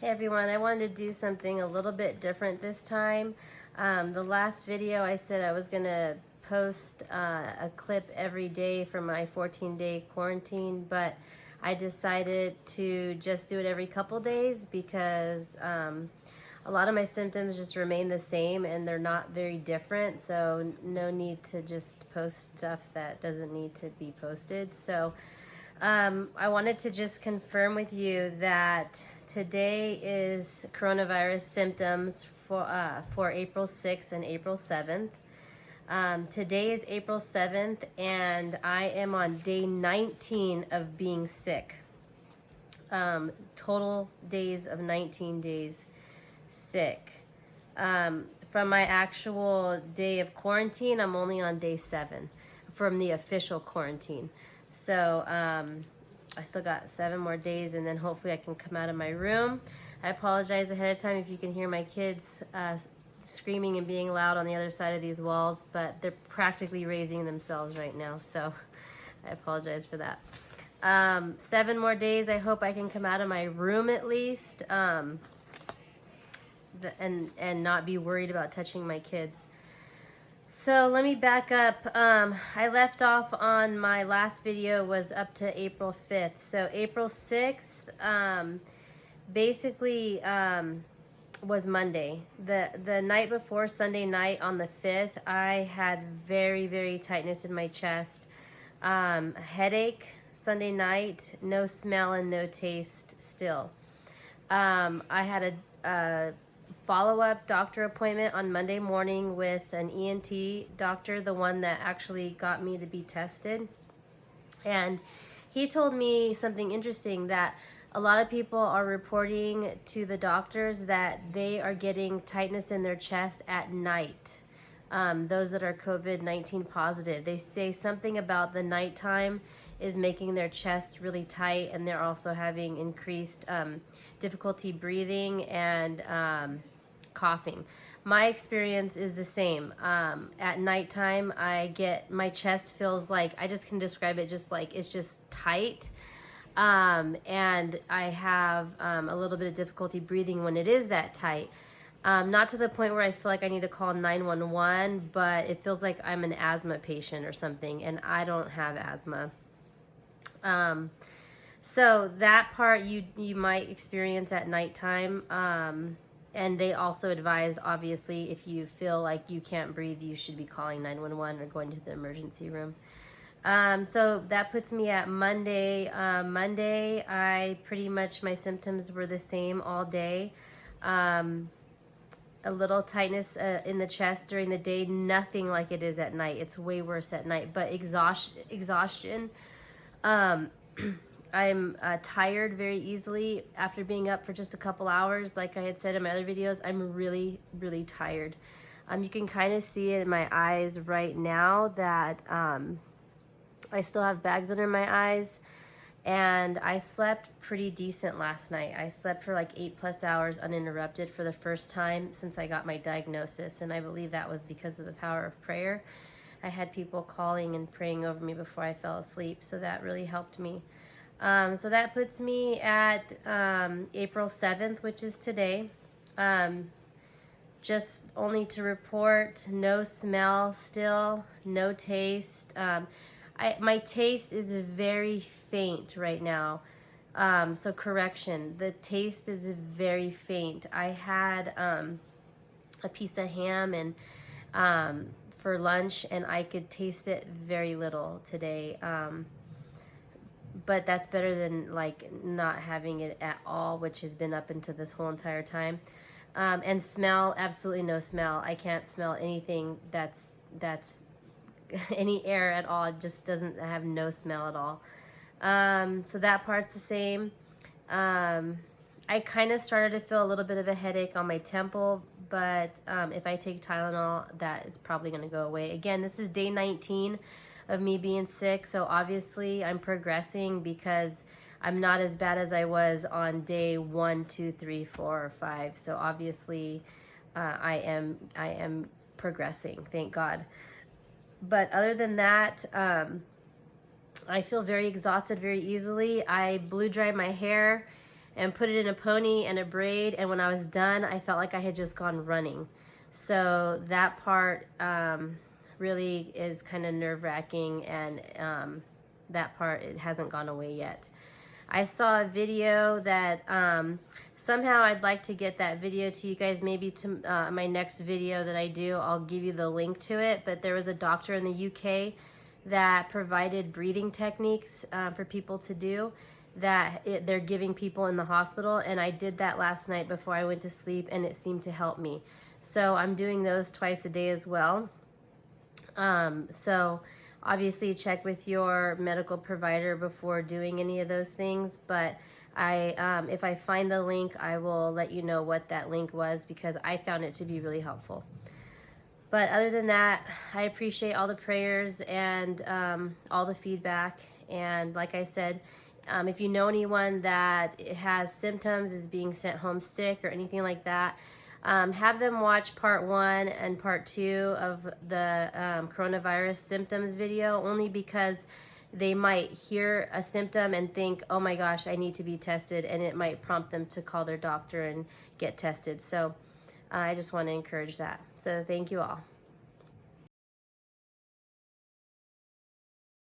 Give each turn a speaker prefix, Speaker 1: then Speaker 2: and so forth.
Speaker 1: Hey everyone, I wanted to do something a little bit different this time. The last video I said I was going to post a clip every day for my 14-day quarantine, but I decided to just do it every couple days because a lot of my symptoms just remain the same and they're not very different, so no need to just post stuff that doesn't need to be posted. So I wanted to just confirm with you that today is coronavirus symptoms for April 6th and April 7th. Today is April 7th, and I am on day 19 of being sick. Total days of 19 days sick. From my actual day of quarantine, I'm only on day 7 from the official quarantine. So I still got 7 more days, and then hopefully I can come out of my room. I apologize ahead of time if you can hear my kids screaming and being loud on the other side of these walls, but they're practically raising themselves right now, so I apologize for that. 7 more days, I hope I can come out of my room at least, and not be worried about touching my kids. So let me back up. I left off on my last video was up to April 5th. So April 6th basically was Monday. The night before, Sunday night on the 5th, I had very, very tightness in my chest. Headache Sunday night, no smell and no taste still. I had a follow-up doctor appointment on Monday morning with an ENT doctor, the one that actually got me to be tested. And he told me something interesting, that a lot of people are reporting to the doctors that they are getting tightness in their chest at night. Those that are COVID-19 positive, they say something about the nighttime is making their chest really tight, and they're also having increased difficulty breathing and coughing. My experience is the same. At nighttime, my chest feels like, I just can describe it just like, it's just tight. And I have a little bit of difficulty breathing when it is that tight. Not to the point where I feel like I need to call 911, but it feels like I'm an asthma patient or something, and I don't have asthma. So that part you might experience at nighttime. And they also advise, obviously, if you feel like you can't breathe, you should be calling 911 or going to the emergency room. So that puts me at Monday. Monday, my symptoms were the same all day. A little tightness in the chest during the day, nothing like it is at night. It's way worse at night, but exhaustion. I'm tired very easily after being up for just a couple hours. Like I had said in my other videos, I'm really, really tired. You can kind of see it in my eyes right now that I still have bags under my eyes, and I slept pretty decent last night. I slept for like 8+ hours uninterrupted for the first time since I got my diagnosis, and I believe that was because of the power of prayer. I had people calling and praying over me before I fell asleep, so that really helped me. So that puts me at April 7th, which is today. Just only to report, no smell still, no taste. My taste is very faint right now. So correction, the taste is very faint. I had a piece of ham and for lunch, and I could taste it very little today. But that's better than like not having it at all, which has been up until this whole entire time. And smell, absolutely no smell. I can't smell anything that's any air at all. It just doesn't have no smell at all. So that part's the same. I kind of started to feel a little bit of a headache on my temple, but if I take Tylenol, that is probably going to go away. Again, this is day 19 of me being sick, so obviously I'm progressing because I'm not as bad as I was on day 1, 2, 3, 4, or 5. So obviously I am progressing, thank God. But other than that, I feel very exhausted very easily. I blew dried my hair and put it in a pony and a braid, and when I was done, I felt like I had just gone running. So that part really is kind of nerve-wracking, and that part, it hasn't gone away yet. I saw a video that somehow I'd like to get that video to you guys, maybe to my next video that I do. I'll give you the link to it, but there was a doctor in the UK that provided breathing techniques for people to do that they're giving people in the hospital, and I did that last night before I went to sleep, and it seemed to help me. So I'm doing those twice a day as well. So obviously check with your medical provider before doing any of those things, but if I find the link, I will let you know what that link was, because I found it to be really helpful. But other than that, I appreciate all the prayers and all the feedback. And like I said, if you know anyone that has symptoms, is being sent home sick or anything like that, have them watch part 1 and part 2 of the coronavirus symptoms video, only because they might hear a symptom and think, oh my gosh, I need to be tested, and it might prompt them to call their doctor and get tested. So I just want to encourage that. So thank you all.